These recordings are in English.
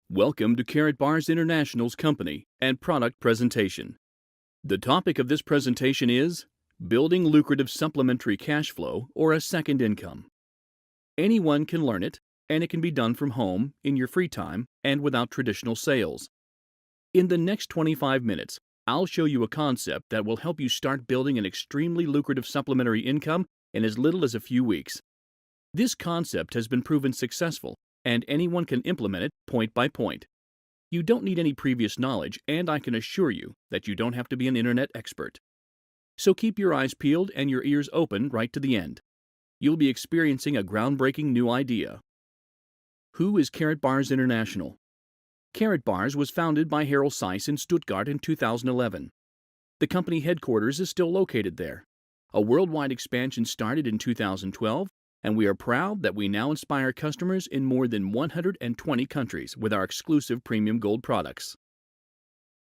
Welcome to Karatbars International's company and product presentation. The topic of this presentation is Building Lucrative Supplementary Cash Flow or a Second Income. Anyone can learn it, and it can be done from home, in your free time, and without traditional sales. In the next 25 minutes, I'll show you a concept that will help you start building an extremely lucrative supplementary income in as little as a few weeks. This concept has been proven successful, and anyone can implement it point by point. You don't need any previous knowledge, and I can assure you that you don't have to be an internet expert. So keep your eyes peeled and your ears open right to the end. You'll be experiencing a groundbreaking new idea. Who is Karatbars International? Karatbars was founded by Ruel in Stuttgart in 2011. The company headquarters is still located there. A worldwide expansion started in 2012, and we are proud that we now inspire customers in more than 120 countries with our exclusive premium gold products.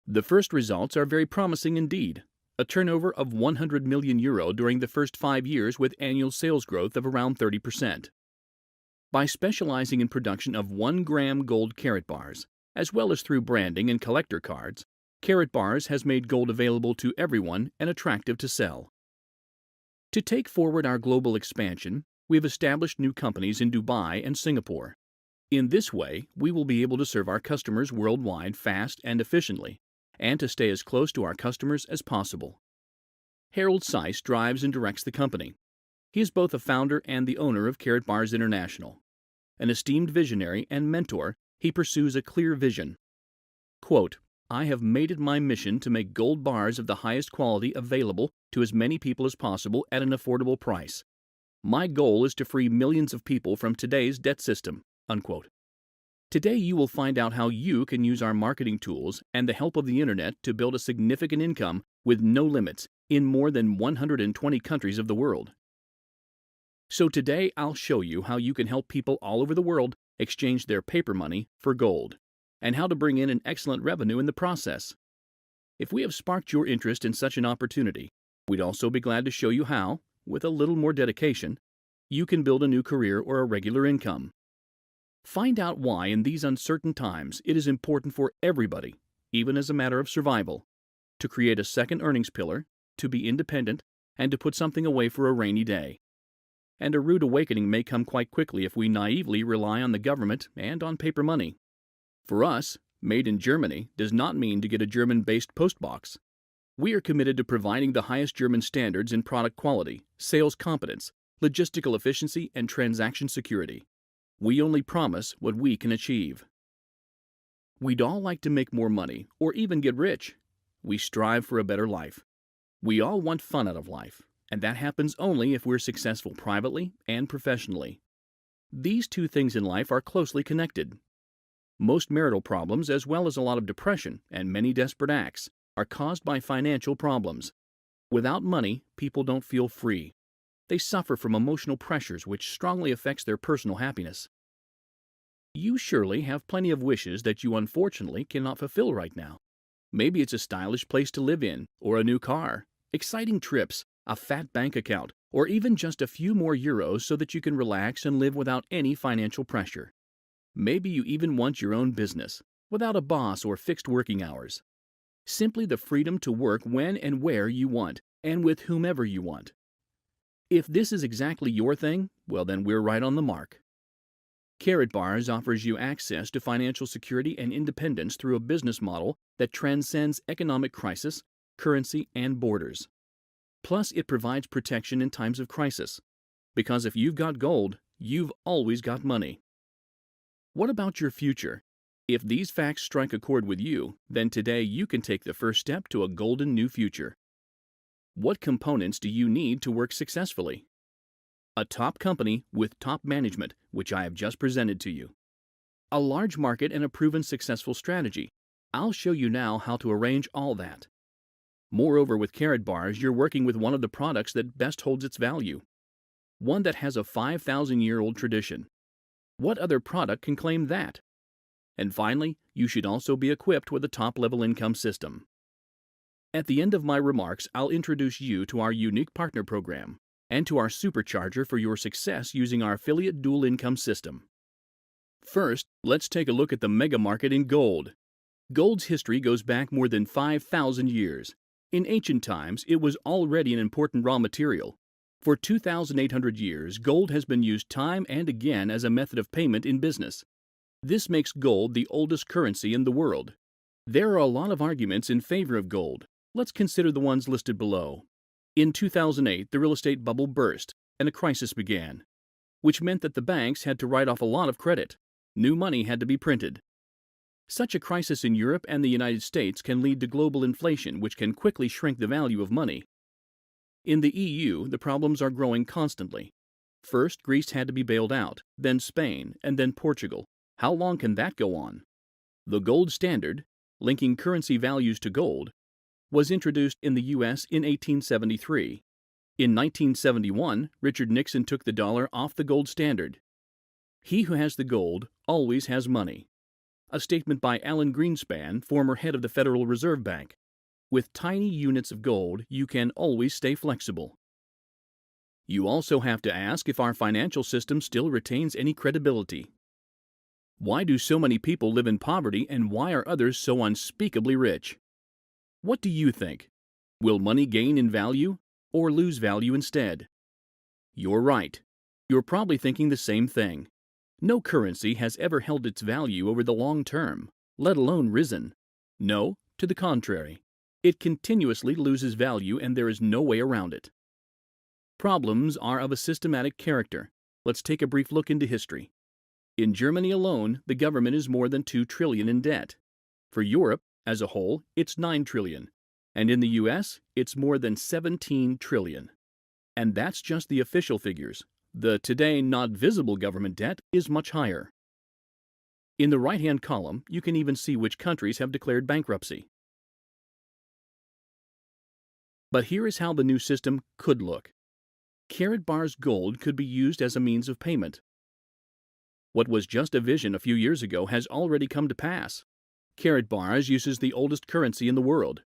The first results are very promising indeed. A turnover of 100 million euro during the first 5 years with annual sales growth of around 30%. By specializing in production of 1-gram gold Karatbars, as well as through branding and collector cards, Karatbars has made gold available to everyone and attractive to sell. To take forward our global expansion, we've established new companies in Dubai and Singapore. In this way, we will be able to serve our customers worldwide fast and efficiently, and to stay as close to our customers as possible. Ruel drives and directs the company. He is both a founder and the owner of Karatbars International. An esteemed visionary and mentor, he pursues a clear vision. Quote, "I have made it my mission to make gold bars of the highest quality available to as many people as possible at an affordable price. My goal is to free millions of people from today's debt system." Unquote. Today you will find out how you can use our marketing tools and the help of the internet to build a significant income with no limits in more than 120 countries of the world. So today I'll show you how you can help people all over the world exchange their paper money for gold, and how to bring in an excellent revenue in the process. If we have sparked your interest in such an opportunity, we'd also be glad to show you how, with a little more dedication, you can build a new career or a regular income. Find out why in these uncertain times it is important for everybody, even as a matter of survival, to create a second earnings pillar, to be independent, and to put something away for a rainy day. And a rude awakening may come quite quickly if we naively rely on the government and on paper money. For us, made in Germany does not mean to get a German-based postbox. We are committed to providing the highest German standards in product quality, sales competence, logistical efficiency, and transaction security. We only promise what we can achieve. We'd all like to make more money, or even get rich. We strive for a better life. We all want fun out of life, and that happens only if we're successful privately and professionally. These two things in life are closely connected. Most marital problems, as well as a lot of depression and many desperate acts, are caused by financial problems. Without money, people don't feel free. They suffer from emotional pressures which strongly affects their personal happiness. You surely have plenty of wishes that you unfortunately cannot fulfill right now. Maybe it's a stylish place to live in, or a new car, exciting trips, a fat bank account, or even just a few more euros so that you can relax and live without any financial pressure. Maybe you even want your own business, without a boss or fixed working hours. Simply the freedom to work when and where you want, and with whomever you want. If this is exactly your thing, well then we're right on the mark. Karatbars offers you access to financial security and independence through a business model that transcends economic crisis, currency, and borders. Plus, it provides protection in times of crisis. Because if you've got gold, you've always got money. What about your future? If these facts strike a chord with you, then today you can take the first step to a golden new future. What components do you need to work successfully? A top company with top management, which I have just presented to you. A large market and a proven successful strategy. I'll show you now how to arrange all that. Moreover, with Karatbars, you're working with one of the products that best holds its value. One that has a 5,000-year-old tradition. What other product can claim that? And finally, you should also be equipped with a top-level income system. At the end of my remarks, I'll introduce you to our unique partner program and to our supercharger for your success using our affiliate dual income system. First, let's take a look at the mega market in gold. Gold's history goes back more than 5,000 years. In ancient times, it was already an important raw material. For 2,800 years, gold has been used time and again as a method of payment in business. This makes gold the oldest currency in the world. There are a lot of arguments in favor of gold. Let's consider the ones listed below. In 2008, the real estate bubble burst and a crisis began, which meant that the banks had to write off a lot of credit. New money had to be printed. Such a crisis in Europe and the United States can lead to global inflation, which can quickly shrink the value of money. In the EU, the problems are growing constantly. First, Greece had to be bailed out, then Spain, and then Portugal. How long can that go on? The gold standard, linking currency values to gold, was introduced in the U.S. in 1873. In 1971, Richard Nixon took the dollar off the gold standard. He who has the gold always has money. A statement by Alan Greenspan, former head of the Federal Reserve Bank. With tiny units of gold, you can always stay flexible. You also have to ask if our financial system still retains any credibility. Why do so many people live in poverty, and why are others so unspeakably rich? What do you think? Will money gain in value or lose value instead? You're right. You're probably thinking the same thing. No currency has ever held its value over the long term, let alone risen. No, to the contrary. It continuously loses value, and there is no way around it. Problems are of a systematic character. Let's take a brief look into history. In Germany alone, the government is more than 2 trillion in debt. For Europe as a whole, it's 9 trillion. And in the US, it's more than 17 trillion. And that's just the official figures. The today not visible government debt is much higher. In the right-hand column, you can even see which countries have declared bankruptcy. But here is how the new system could look. Karatbars gold could be used as a means of payment. What was just a vision a few years ago has already come to pass. Karatbars uses the oldest currency in the world.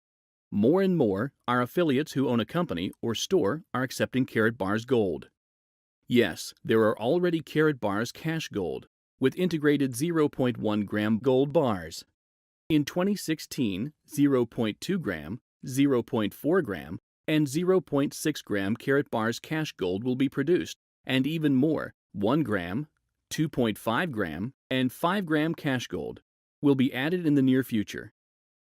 More and more, our affiliates who own a company or store are accepting Karatbars gold. Yes, there are already Karatbars cash gold with integrated 0.1 gram gold bars. In 2016, 0.2 gram, 0.4 gram, and 0.6 gram Karatbars cash gold will be produced, and even more, 1 gram, 2.5 gram, and 5 gram cash gold will be added in the near future.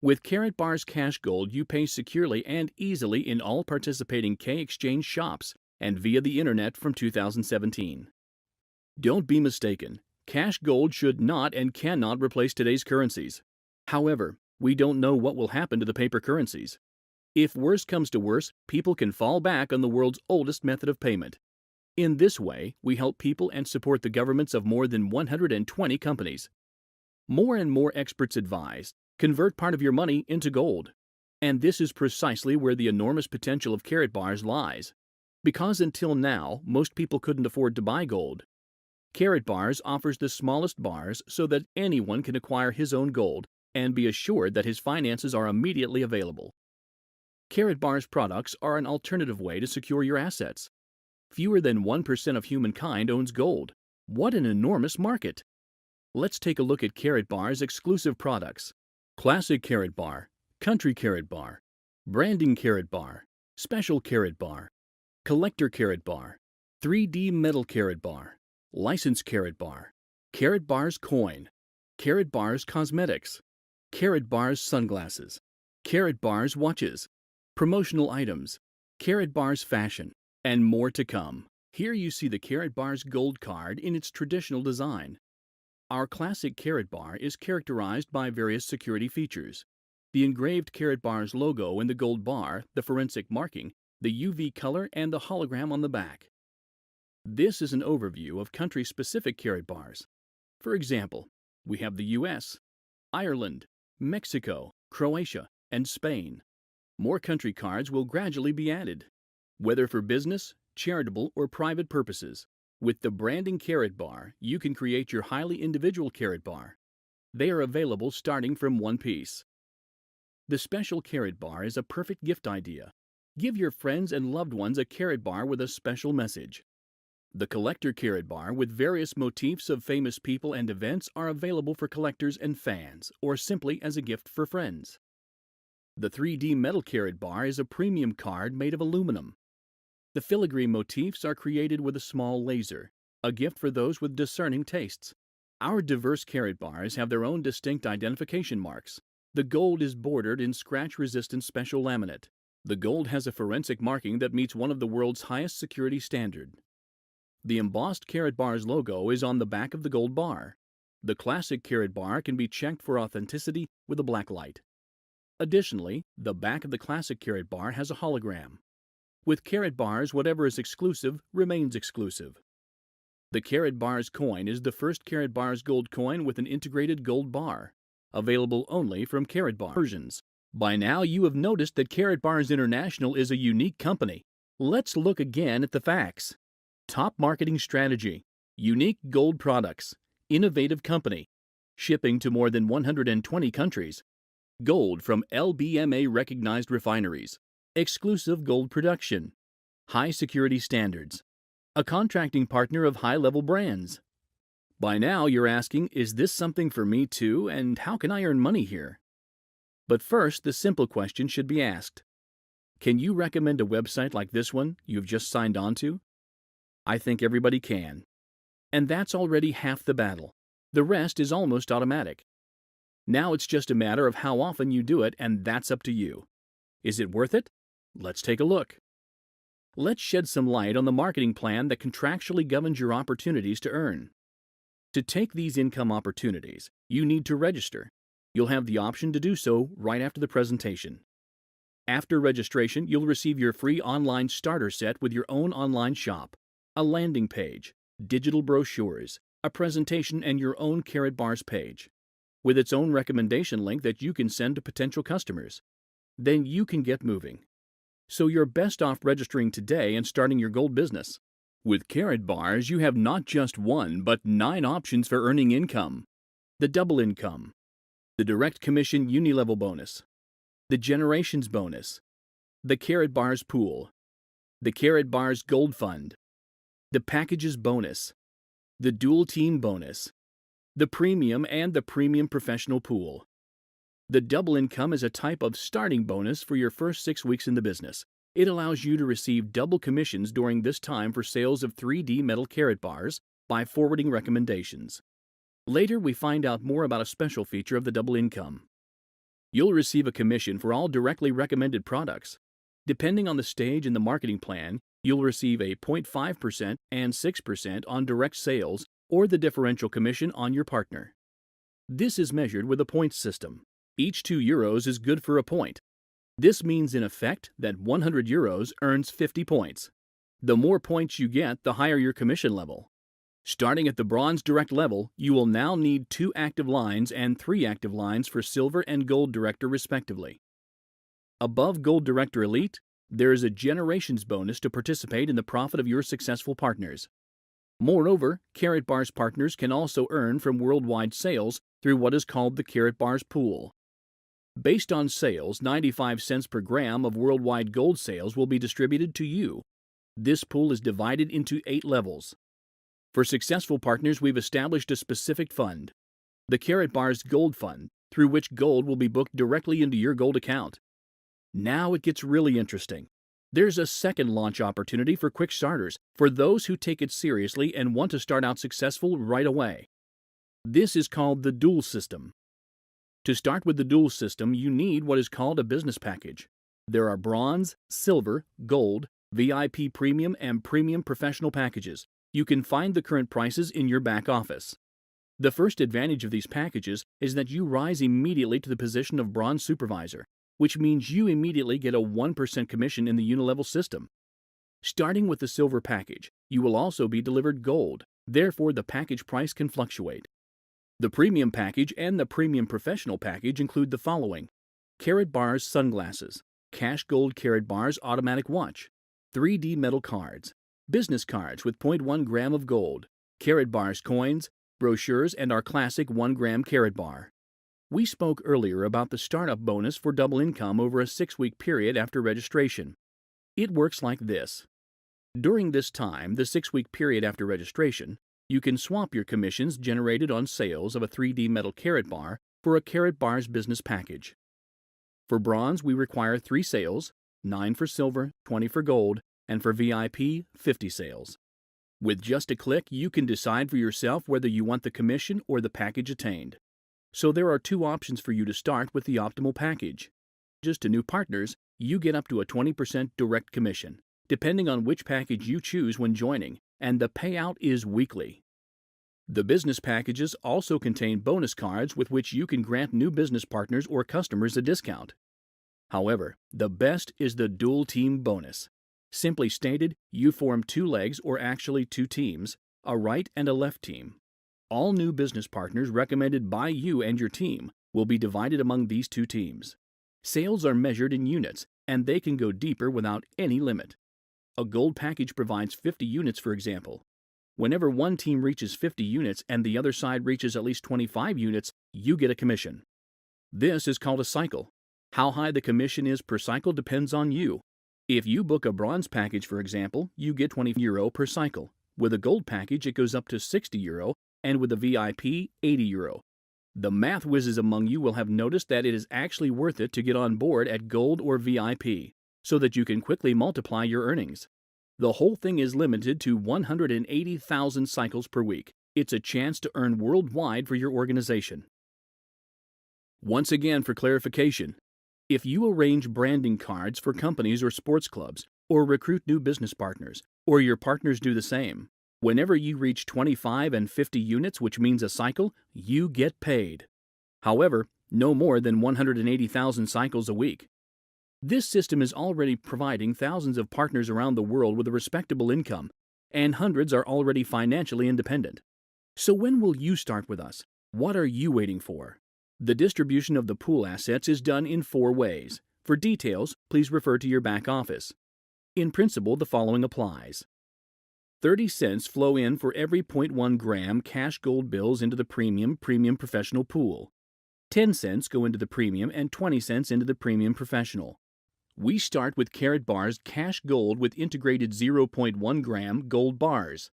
With Karatbars cash gold, you pay securely and easily in all participating K-Exchange shops and via the internet from 2017. Don't be mistaken. Cash gold should not and cannot replace today's currencies. However, we don't know what will happen to the paper currencies. If worse comes to worse, people can fall back on the world's oldest method of payment. In this way, we help people and support the governments of more than 120 companies. More and more experts advise, convert part of your money into gold. And this is precisely where the enormous potential of Karatbars lies. Because until now, most people couldn't afford to buy gold. Karatbars offers the smallest bars so that anyone can acquire his own gold and be assured that his finances are immediately available. Karatbars products are an alternative way to secure your assets. Fewer than 1% of humankind owns gold. What an enormous market! Let's take a look at Karatbars' exclusive products. Classic Karatbar, Country Karatbar, Branding Karatbar, Special Karatbar, Collector Karatbar, 3D Metal Karatbar, License Karatbar, Karatbars Coin, Karatbars Cosmetics, Karatbars Sunglasses, Karatbars Watches, Promotional Items, Karatbars Fashion, and more to come. Here you see the Karatbars Gold Card in its traditional design. Our classic Karatbar is characterized by various security features. The engraved Karatbars logo in the gold bar, the forensic marking, the UV color, and the hologram on the back. This is an overview of country-specific Karatbars. For example, we have the US, Ireland, Mexico, Croatia, and Spain. More country cards will gradually be added, whether for business, charitable, or private purposes. With the Branding Karatbar, you can create your highly individual Karatbar. They are available starting from 1 piece. The Special Karatbar is a perfect gift idea. Give your friends and loved ones a Karatbar with a special message. The collector Karatbar with various motifs of famous people and events are available for collectors and fans, or simply as a gift for friends. The 3D metal Karatbar is a premium card made of aluminum. The filigree motifs are created with a small laser, a gift for those with discerning tastes. Our diverse Karatbars have their own distinct identification marks. The gold is bordered in scratch-resistant special laminate. The gold has a forensic marking that meets one of the world's highest security standard. The embossed Karatbars logo is on the back of the gold bar. The classic Karatbar can be checked for authenticity with a black light. Additionally, the back of the classic Karatbar has a hologram. With Karatbars, whatever is exclusive remains exclusive. The Karatbars coin is the first Karatbars gold coin with an integrated gold bar, available only from Karatbars versions. By now you have noticed that Karatbars International is a unique company. Let's look again at the facts. Top marketing strategy, unique gold products, innovative company, shipping to more than 120 countries, gold from LBMA recognized refineries, exclusive gold production, high security standards, a contracting partner of high-level brands. By now you're asking, is this something for me too, and how can I earn money here? But first, the simple question should be asked. Can you recommend a website like this one you've just signed on to? I think everybody can. And that's already half the battle. The rest is almost automatic. Now it's just a matter of how often you do it, and that's up to you. Is it worth it? Let's take a look. Let's shed some light on the marketing plan that contractually governs your opportunities to earn. To take these income opportunities, you need to register. You'll have the option to do so right after the presentation. After registration, you'll receive your free online starter set with your own online shop, a landing page, digital brochures, a presentation, and your own Karatbars page, with its own recommendation link that you can send to potential customers. Then you can get moving. So you're best off registering today and starting your gold business. With Karatbars, you have not just one, but 9 options for earning income. The double income, the direct commission uni-level bonus, the generations bonus, the Karatbars pool, the Karatbars gold fund, the packages bonus, the dual team bonus, the premium and the premium professional pool. The double income is a type of starting bonus for your first 6 weeks in the business. It allows you to receive double commissions during this time for sales of 3D metal Karatbars by forwarding recommendations. Later, we find out more about a special feature of the double income. You'll receive a commission for all directly recommended products. Depending on the stage in the marketing plan, you'll receive a 0.5% and 6% on direct sales or the differential commission on your partner. This is measured with a points system. Each €2 is good for a point. This means in effect that 100 euros earns 50 points. The more points you get, the higher your commission level. Starting at the bronze direct level, you will now need 2 active lines and 3 active lines for silver and gold director respectively. Above gold director elite, there is a generations bonus to participate in the profit of your successful partners. Moreover, Karatbars partners can also earn from worldwide sales through what is called the Karatbars pool. Based on sales, 95 cents per gram of worldwide gold sales will be distributed to you. This pool is divided into 8 levels. For successful partners, we've established a specific fund, the Karatbars Gold Fund, through which gold will be booked directly into your gold account. Now it gets really interesting. There's a second launch opportunity for quick starters, for those who take it seriously and want to start out successful right away. This is called the dual system. To start with the dual system, you need what is called a business package. There are bronze, silver, gold, VIP premium, and premium professional packages. You can find the current prices in your back office. The first advantage of these packages is that you rise immediately to the position of bronze supervisor, which means you immediately get a 1% commission in the unilevel system. Starting with the silver package, you will also be delivered gold. Therefore, the package price can fluctuate. The premium package and the premium professional package include the following: Karatbars sunglasses, cash gold Karatbars automatic watch, 3D metal cards, business cards with 0.1 gram of gold, Karatbars coins, brochures, and our classic 1 gram Karatbar. We spoke earlier about the startup bonus for double income over a 6-week period after registration. It works like this. During this time, the 6-week period after registration, you can swap your commissions generated on sales of a 3D metal Karatbar for a Karatbars business package. For bronze, we require 3 sales, 9 for silver, 20 for gold, and for VIP, 50 sales. With just a click, you can decide for yourself whether you want the commission or the package attained. So there are 2 options for you to start with the optimal package. Just to new partners, you get up to a 20% direct commission, depending on which package you choose when joining, and the payout is weekly. The business packages also contain bonus cards with which you can grant new business partners or customers a discount. However, the best is the dual team bonus. Simply stated, you form 2 legs, or actually 2 teams, a right and a left team. All new business partners recommended by you and your team will be divided among these 2 teams. Sales are measured in units, and they can go deeper without any limit. A gold package provides 50 units, for example. Whenever one team reaches 50 units and the other side reaches at least 25 units, you get a commission. This is called a cycle. How high the commission is per cycle depends on you. If you book a bronze package, for example, you get €20 per cycle. With a gold package, it goes up to €60, and with a VIP, €80. The math whizzes among you will have noticed that it is actually worth it to get on board at gold or VIP, so that you can quickly multiply your earnings. The whole thing is limited to 180,000 cycles per week. It's a chance to earn worldwide for your organization. Once again, for clarification, if you arrange branding cards for companies or sports clubs, or recruit new business partners, or your partners do the same, whenever you reach 25 and 50 units, which means a cycle, you get paid. However, no more than 180,000 cycles a week. This system is already providing thousands of partners around the world with a respectable income, and hundreds are already financially independent. So when will you start with us? What are you waiting for? The distribution of the pool assets is done in 4 ways. For details, please refer to your back office. In principle, the following applies. 30 cents flow in for every 0.1 gram cash gold bills into the premium professional pool. 10 cents go into the premium and 20 cents into the premium professional. We start with Karatbars cash gold with integrated 0.1 gram gold bars.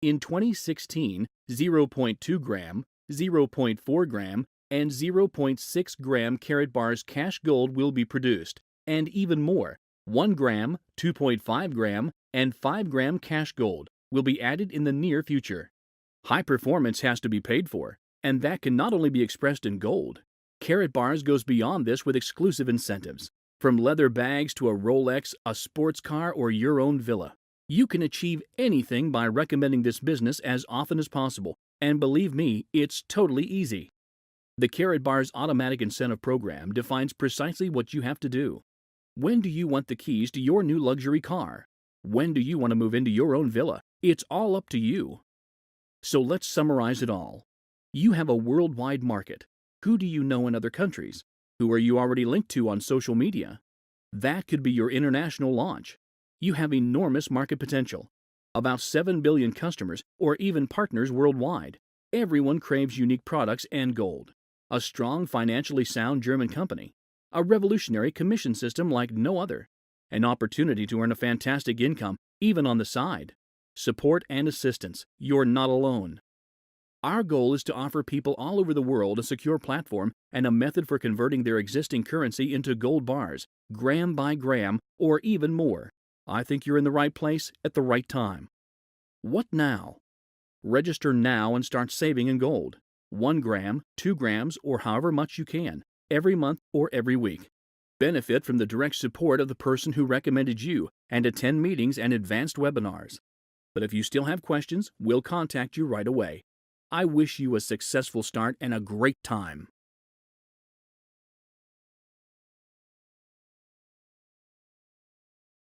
In 2016, 0.2 gram, 0.4 gram, and 0.6 gram Karatbars cash gold will be produced, and even more, 1 gram, 2.5 gram, and 5 gram cash gold will be added in the near future. High performance has to be paid for, and that can not only be expressed in gold. Karatbars goes beyond this with exclusive incentives. From leather bags to a Rolex, a sports car, or your own villa. You can achieve anything by recommending this business as often as possible, and believe me, it's totally easy. The Karatbars Automatic Incentive Program defines precisely what you have to do. When do you want the keys to your new luxury car? When do you want to move into your own villa? It's all up to you. So let's summarize it all. You have a worldwide market. Who do you know in other countries? Who are you already linked to on social media? That could be your international launch. You have enormous market potential. About 7 billion customers or even partners worldwide. Everyone craves unique products and gold. A strong, financially sound German company. A revolutionary commission system like no other. An opportunity to earn a fantastic income, even on the side. Support and assistance. You're not alone. Our goal is to offer people all over the world a secure platform and a method for converting their existing currency into gold bars, gram by gram, or even more. I think you're in the right place at the right time. What now? Register now and start saving in gold. 1 gram, 2 grams, or however much you can, every month or every week. Benefit from the direct support of the person who recommended you and attend meetings and advanced webinars. But if you still have questions, we'll contact you right away. I wish you a successful start and a great time.